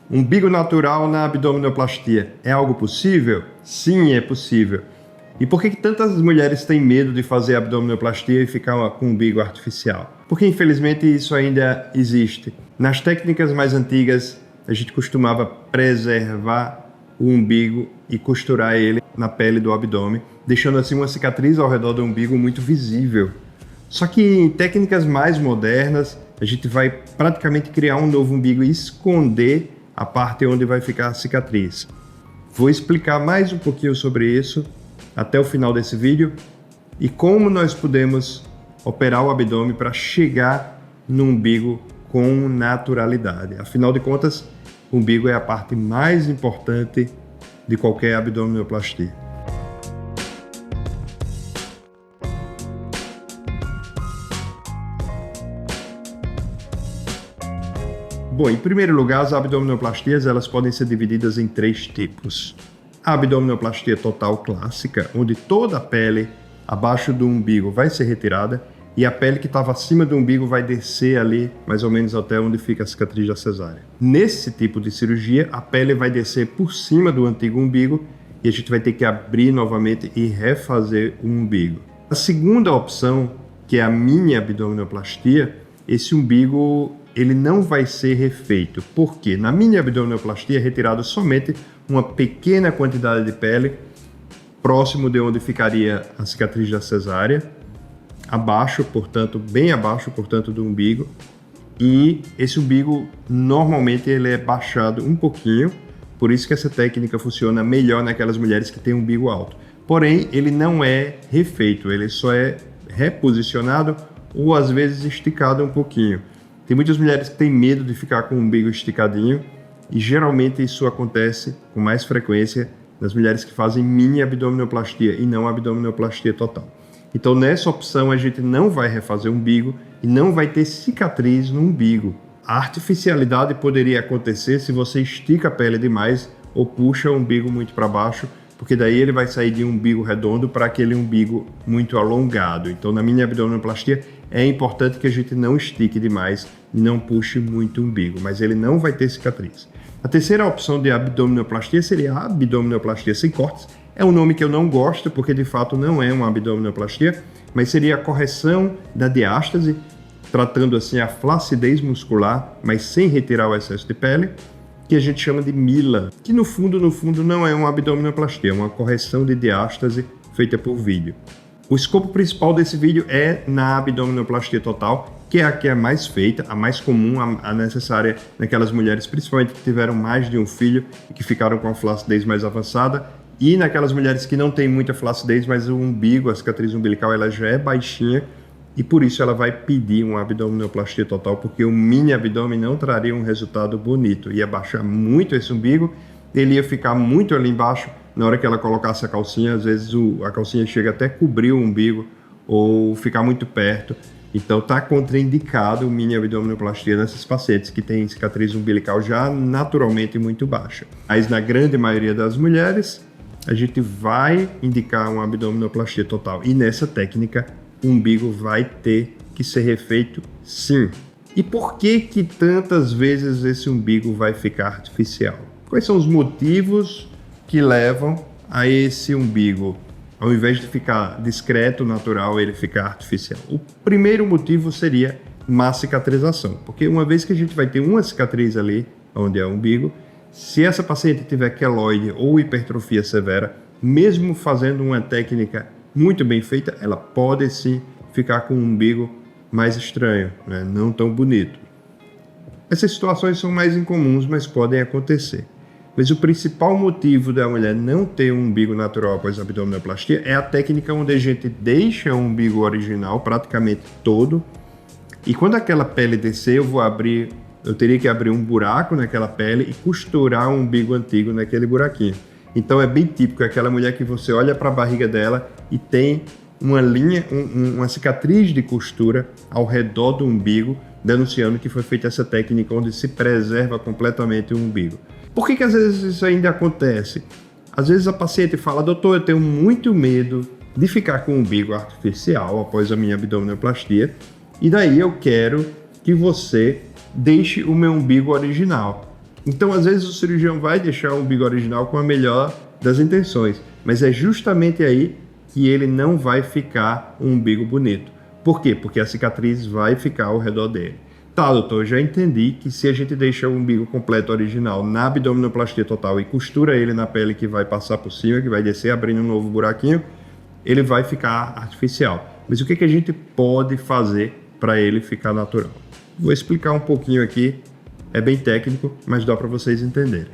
Umbigo natural na abdominoplastia é algo possível? Sim, é possível. E por que tantas mulheres têm medo de fazer abdominoplastia e ficar com umbigo artificial? Porque infelizmente isso ainda existe. Nas técnicas mais antigas, a gente costumava preservar o umbigo e costurar ele na pele do abdômen, deixando assim uma cicatriz ao redor do umbigo muito visível. Só que em técnicas mais modernas, a gente vai praticamente criar um novo umbigo e esconder a parte onde vai ficar a cicatriz. Vou explicar mais um pouquinho sobre isso até o final desse vídeo e como nós podemos operar o abdômen para chegar no umbigo com naturalidade. Afinal de contas, o umbigo é a parte mais importante de qualquer abdominoplastia. Bom, em primeiro lugar, as abdominoplastias elas podem ser divididas em 3 tipos. A abdominoplastia total clássica, onde toda a pele abaixo do umbigo vai ser retirada e a pele que estava acima do umbigo vai descer ali, mais ou menos até onde fica a cicatriz da cesárea. Nesse tipo de cirurgia, a pele vai descer por cima do antigo umbigo e a gente vai ter que abrir novamente e refazer o umbigo. A segunda opção, que é a mini abdominoplastia, esse umbigo ele não vai ser refeito, porque na mini abdominoplastia é retirado somente uma pequena quantidade de pele próximo de onde ficaria a cicatriz da cesárea, abaixo, portanto, bem abaixo, portanto, do umbigo, e esse umbigo normalmente ele é baixado um pouquinho, por isso que essa técnica funciona melhor naquelas mulheres que têm umbigo alto. Porém, ele não é refeito, ele só é reposicionado ou às vezes esticado um pouquinho. Tem muitas mulheres que têm medo de ficar com o umbigo esticadinho e geralmente isso acontece com mais frequência nas mulheres que fazem mini abdominoplastia e não abdominoplastia total. Então nessa opção a gente não vai refazer o umbigo e não vai ter cicatriz no umbigo. A artificialidade poderia acontecer se você estica a pele demais ou puxa o umbigo muito para baixo, porque daí ele vai sair de um umbigo redondo para aquele umbigo muito alongado. Então na mini abdominoplastia é importante que a gente não estique demais e não puxe muito o umbigo, mas ele não vai ter cicatriz. A terceira opção de abdominoplastia seria a abdominoplastia sem cortes. É um nome que eu não gosto porque de fato não é uma abdominoplastia, mas seria a correção da diástase, tratando assim a flacidez muscular, mas sem retirar o excesso de pele, que a gente chama de Mila, que no fundo não é uma abdominoplastia, é uma correção de diástase feita por vídeo. O escopo principal desse vídeo é na abdominoplastia total, que é a que é mais feita, a mais comum, a necessária naquelas mulheres, principalmente que tiveram mais de um filho e que ficaram com a flacidez mais avançada, e naquelas mulheres que não têm muita flacidez, mas o umbigo, a cicatriz umbilical, ela já é baixinha, e por isso ela vai pedir uma abdominoplastia total, porque o mini abdômen não traria um resultado bonito, ia baixar muito esse umbigo, ele ia ficar muito ali embaixo. Na hora que ela colocasse a calcinha, às vezes a calcinha chega até cobrir o umbigo ou ficar muito perto. Então está contraindicado o mini abdominoplastia nessas pacientes que têm cicatriz umbilical já naturalmente muito baixa. Mas na grande maioria das mulheres, a gente vai indicar uma abdominoplastia total. E nessa técnica, o umbigo vai ter que ser refeito sim. E por que tantas vezes esse umbigo vai ficar artificial? Quais são os motivos que levam a esse umbigo, ao invés de ficar discreto, natural, ele ficar artificial? O primeiro motivo seria má cicatrização, porque uma vez que a gente vai ter uma cicatriz ali, onde é o umbigo, se essa paciente tiver queloide ou hipertrofia severa, mesmo fazendo uma técnica muito bem feita, ela pode sim ficar com um umbigo mais estranho, né? Não tão bonito. Essas situações são mais incomuns, mas podem acontecer. Mas o principal motivo da mulher não ter um umbigo natural após a abdominoplastia é a técnica onde a gente deixa o umbigo original praticamente todo e quando aquela pele descer eu teria que abrir um buraco naquela pele e costurar o umbigo antigo naquele buraquinho. Então é bem típico aquela mulher que você olha para a barriga dela e tem uma linha, uma cicatriz de costura ao redor do umbigo, denunciando que foi feita essa técnica onde se preserva completamente o umbigo. Por que às vezes isso ainda acontece? Às vezes a paciente fala, doutor, eu tenho muito medo de ficar com o umbigo artificial após a minha abdominoplastia e daí eu quero que você deixe o meu umbigo original. Então, às vezes, o cirurgião vai deixar o umbigo original com a melhor das intenções, mas é justamente aí que ele não vai ficar um umbigo bonito. Por quê? Porque a cicatriz vai ficar ao redor dele. Tá, doutor, já entendi que se a gente deixa o umbigo completo original na abdominoplastia total e costura ele na pele que vai passar por cima, que vai descer abrindo um novo buraquinho, ele vai ficar artificial. Mas o que a gente pode fazer para ele ficar natural? Vou explicar um pouquinho aqui, é bem técnico, mas dá para vocês entenderem.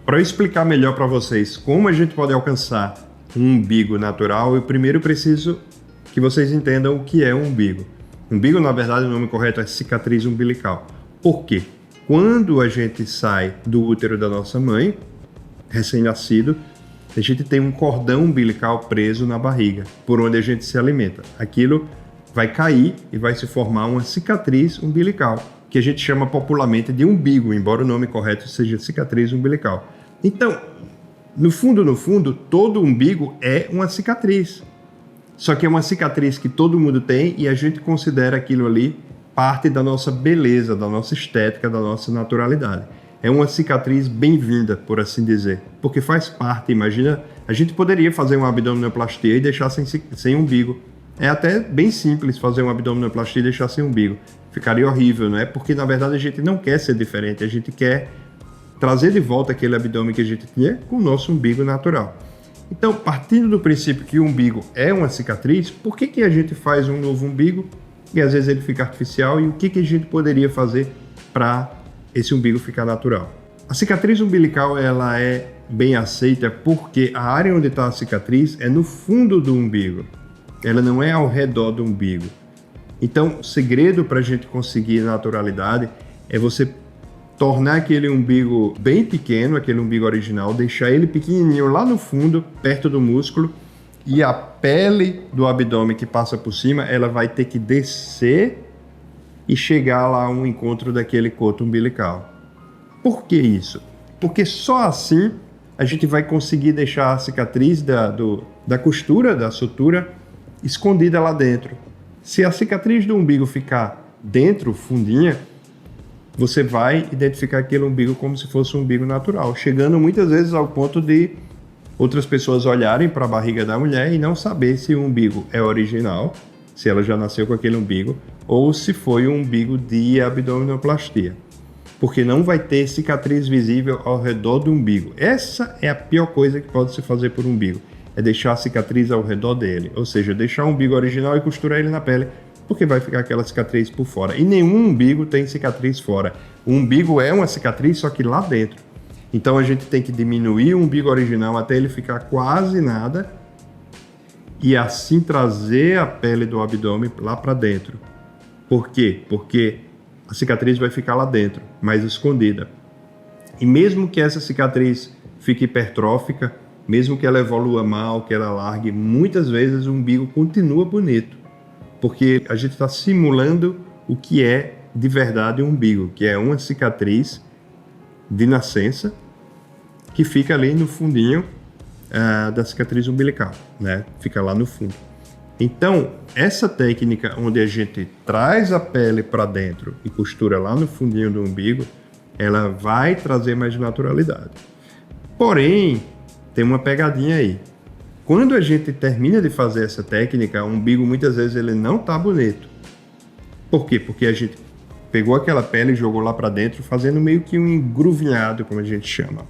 Para eu explicar melhor para vocês como a gente pode alcançar um umbigo natural, eu primeiro preciso que vocês entendam o que é um umbigo. Umbigo, na verdade, o nome correto é cicatriz umbilical. Por quê? Quando a gente sai do útero da nossa mãe, recém-nascido, a gente tem um cordão umbilical preso na barriga, por onde a gente se alimenta. Aquilo vai cair e vai se formar uma cicatriz umbilical, que a gente chama popularmente de umbigo, embora o nome correto seja cicatriz umbilical. Então, no fundo, todo umbigo é uma cicatriz. Só que é uma cicatriz que todo mundo tem e a gente considera aquilo ali parte da nossa beleza, da nossa estética, da nossa naturalidade. É uma cicatriz bem-vinda, por assim dizer, porque faz parte. Imagina, a gente poderia fazer uma abdominoplastia e deixar sem umbigo. É até bem simples fazer uma abdominoplastia e deixar sem umbigo. Ficaria horrível, não é? Porque, na verdade, a gente não quer ser diferente, a gente quer trazer de volta aquele abdômen que a gente tinha com o nosso umbigo natural. Então, partindo do princípio que o umbigo é uma cicatriz, por que a gente faz um novo umbigo e às vezes ele fica artificial e o que a gente poderia fazer para esse umbigo ficar natural? A cicatriz umbilical ela é bem aceita porque a área onde está a cicatriz é no fundo do umbigo, ela não é ao redor do umbigo. Então, o segredo para a gente conseguir naturalidade é você tornar aquele umbigo bem pequeno, aquele umbigo original, deixar ele pequenininho lá no fundo, perto do músculo, e a pele do abdômen que passa por cima, ela vai ter que descer e chegar lá a um encontro daquele coto umbilical. Por que isso? Porque só assim a gente vai conseguir deixar a cicatriz da costura, da sutura, escondida lá dentro. Se a cicatriz do umbigo ficar dentro, fundinha, você vai identificar aquele umbigo como se fosse um umbigo natural, chegando muitas vezes ao ponto de outras pessoas olharem para a barriga da mulher e não saber se o umbigo é original, se ela já nasceu com aquele umbigo, ou se foi um umbigo de abdominoplastia. Porque não vai ter cicatriz visível ao redor do umbigo. Essa é a pior coisa que pode se fazer por umbigo, é deixar a cicatriz ao redor dele, ou seja, deixar o umbigo original e costurar ele na pele, porque vai ficar aquela cicatriz por fora. E nenhum umbigo tem cicatriz fora. O umbigo é uma cicatriz, só que lá dentro. Então a gente tem que diminuir o umbigo original até ele ficar quase nada e assim trazer a pele do abdômen lá para dentro. Por quê? Porque a cicatriz vai ficar lá dentro, mais escondida. E mesmo que essa cicatriz fique hipertrófica, mesmo que ela evolua mal, que ela largue, muitas vezes o umbigo continua bonito. Porque a gente está simulando o que é de verdade um umbigo, que é uma cicatriz de nascença que fica ali no fundinho da cicatriz umbilical, né? Fica lá no fundo. Então, essa técnica onde a gente traz a pele para dentro e costura lá no fundinho do umbigo, ela vai trazer mais naturalidade. Porém, tem uma pegadinha aí. Quando a gente termina de fazer essa técnica, o umbigo muitas vezes ele não está bonito. Por quê? Porque a gente pegou aquela pele e jogou lá para dentro, fazendo meio que um engruvinhado, como a gente chama.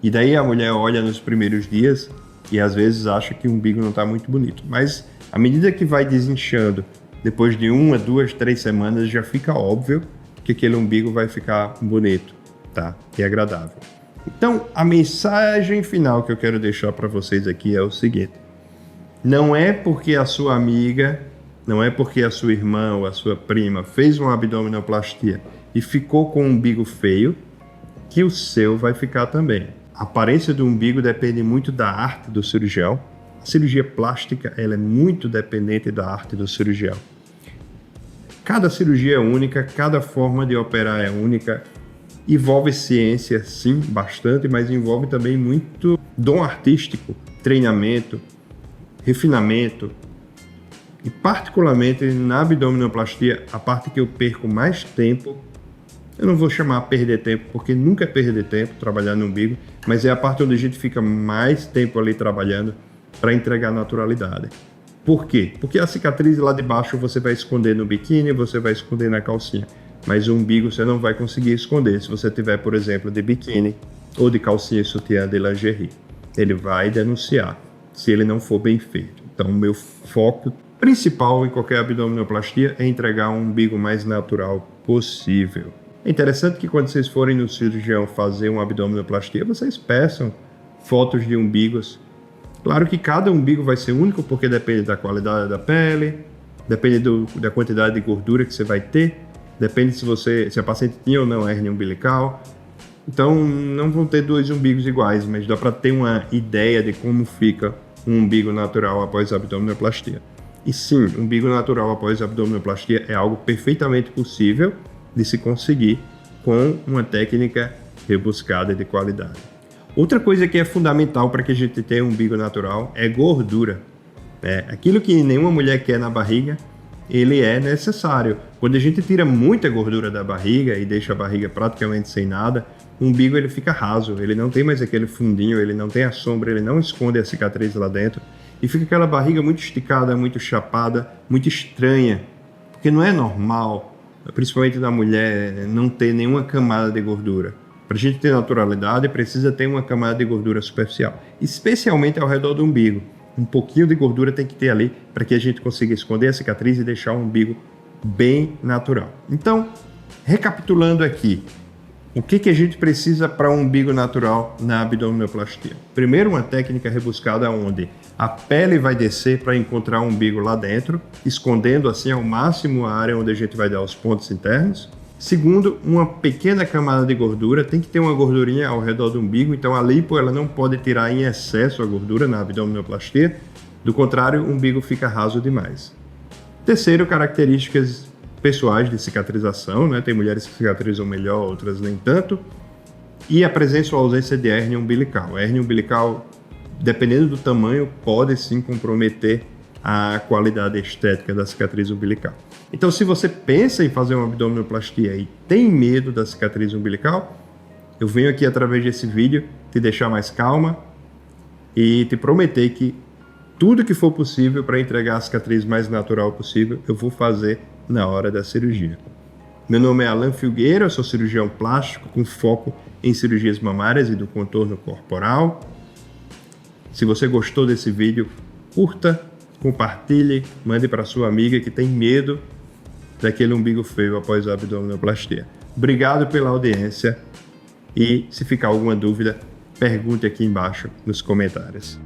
E daí a mulher olha nos primeiros dias e às vezes acha que o umbigo não está muito bonito. Mas à medida que vai desinchando, depois de 1, 2, 3 semanas, já fica óbvio que aquele umbigo vai ficar bonito, tá? E agradável. Então, a mensagem final que eu quero deixar para vocês aqui é o seguinte: não é porque a sua amiga, não é porque a sua irmã ou a sua prima fez uma abdominoplastia e ficou com um umbigo feio que o seu vai ficar também. A aparência do umbigo depende muito da arte do cirurgião. A cirurgia plástica ela é muito dependente da arte do cirurgião. Cada cirurgia é única, cada forma de operar é única. Envolve ciência, sim, bastante, mas envolve também muito dom artístico, treinamento, refinamento. E particularmente na abdominoplastia, a parte que eu perco mais tempo Eu não vou chamar perder tempo, porque nunca é perder tempo trabalhar no umbigo, mas é a parte onde a gente fica mais tempo ali trabalhando para entregar naturalidade. Por quê? Porque a cicatriz lá de baixo você vai esconder no biquíni, você vai esconder na calcinha, mas o umbigo você não vai conseguir esconder se você tiver, por exemplo, de biquíni ou de calcinha e sutiã de lingerie. Ele vai denunciar se ele não for bem feito. Então, o meu foco principal em qualquer abdominoplastia é entregar um umbigo mais natural possível. É interessante que quando vocês forem no cirurgião fazer uma abdominoplastia, vocês peçam fotos de umbigos. Claro que cada umbigo vai ser único, porque depende da qualidade da pele, depende da quantidade de gordura que você vai ter, depende se a paciente tinha ou não hérnia umbilical. Então, não vão ter dois umbigos iguais, mas dá para ter uma ideia de como fica um umbigo natural após a abdominoplastia. E sim, umbigo natural após a abdominoplastia é algo perfeitamente possível de se conseguir com uma técnica rebuscada de qualidade. Outra coisa que é fundamental para que a gente tenha um umbigo natural é gordura. Aquilo que nenhuma mulher quer na barriga, ele é necessário. Quando a gente tira muita gordura da barriga e deixa a barriga praticamente sem nada, o umbigo ele fica raso, ele não tem mais aquele fundinho, ele não tem a sombra, ele não esconde a cicatriz lá dentro e fica aquela barriga muito esticada, muito chapada, muito estranha, porque não é normal, principalmente da mulher, não ter nenhuma camada de gordura. Para a gente ter naturalidade, precisa ter uma camada de gordura superficial, especialmente ao redor do umbigo. Um pouquinho de gordura tem que ter ali para que a gente consiga esconder a cicatriz e deixar o umbigo bem natural. Então, recapitulando aqui, o que a gente precisa para um umbigo natural na abdominoplastia? Primeiro, uma técnica rebuscada onde a pele vai descer para encontrar o umbigo lá dentro, escondendo assim ao máximo a área onde a gente vai dar os pontos internos. Segundo, uma pequena camada de gordura, tem que ter uma gordurinha ao redor do umbigo, então a lipo ela não pode tirar em excesso a gordura na abdominoplastia, do contrário, o umbigo fica raso demais. Terceiro, características pessoais de cicatrização, né? Tem mulheres que cicatrizam melhor, outras nem tanto. E a presença ou ausência de hérnia umbilical. A hérnia umbilical, dependendo do tamanho, pode sim comprometer a qualidade estética da cicatriz umbilical. Então, se você pensa em fazer uma abdominoplastia e tem medo da cicatriz umbilical, eu venho aqui através desse vídeo te deixar mais calma e te prometer que tudo que for possível para entregar a cicatriz mais natural possível, eu vou fazer na hora da cirurgia. Meu nome é Alan Filgueira, eu sou cirurgião plástico com foco em cirurgias mamárias e do contorno corporal. Se você gostou desse vídeo, curta, compartilhe, mande para sua amiga que tem medo daquele umbigo feio após a abdominoplastia. Obrigado pela audiência e se ficar alguma dúvida, pergunte aqui embaixo nos comentários.